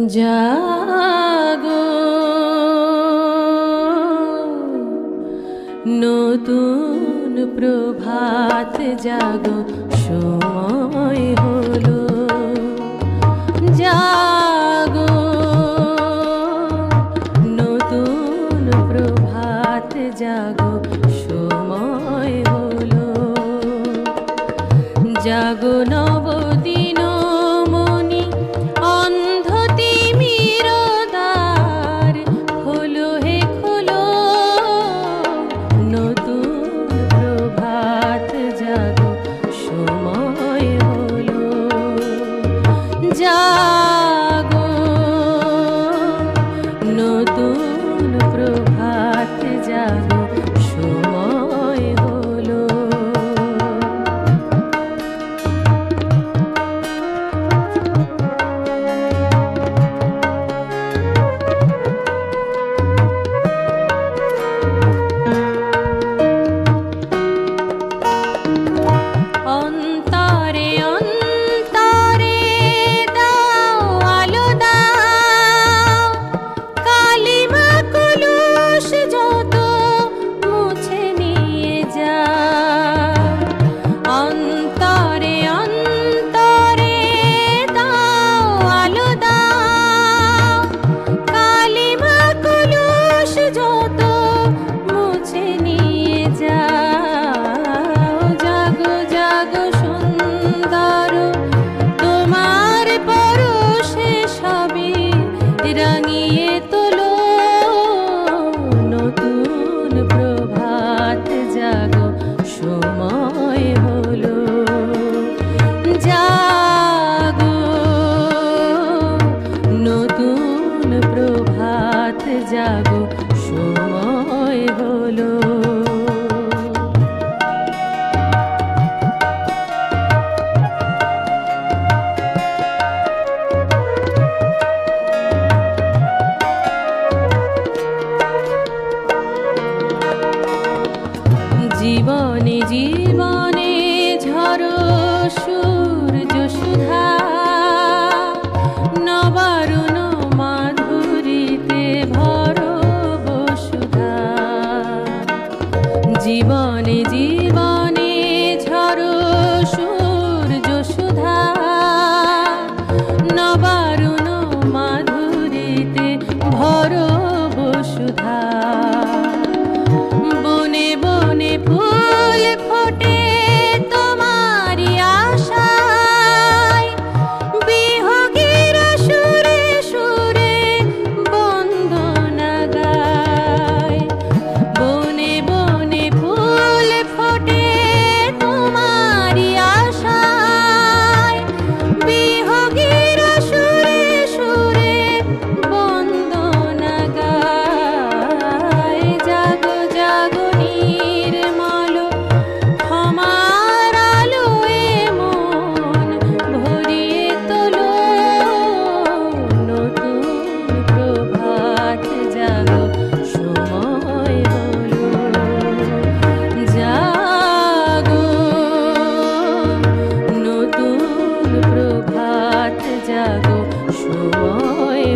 জাগো নতুন প্রভাত জাগো সময় হলো জাগো নতুন প্রভাত জাগো সময় হলো জাগো নবদিন মনি অন্ধ তিমির দ্বার খোলো হে খোলো নতুন প্রভাত জাগো সময় হলো জাগো নতুন প্রভাত জাগো সময় হলো অন্তরে অন্তরে দাও আলো দাও কালিমা কলুষ যত মুছে নিয়ে যাও অন্তরে অন্তরে দাও আলো দাও কালিমা কলুষ যত মুছে নিয়ে যাও জাগো জাগো সুন্দর তোমার পরশে সবে রাঙিয়ে তোলো নতুন প্রভাত জাগো সময় হলো জাগো নতুন প্রভাত জাগো সময় হলো জীবনে জীবনে ঝরো সূর্য সুধা নবারুণ মাধুরীতে ভরো বসুধা জীবনে জীবনে ঝরো সূর্য সুধা নবারুণ মাধুরীতে ভরো বসুধা বনে বনে ফুল ফোটে তোমারি আশায় বিহগীরা সুরে সুরে বন্দনা গায় বনে বনে ফুল ফোটে তোমারি আশায় বিহগীরা সুরে সুরে বন্দনা গায় জাগো জাগো নির্মল ক্ষমার আলোয় মন ভরিয়ে তোলো নতুন প্রভাত জাগো সময় হলো জাগো নতুন প্রভাত জাগো সময়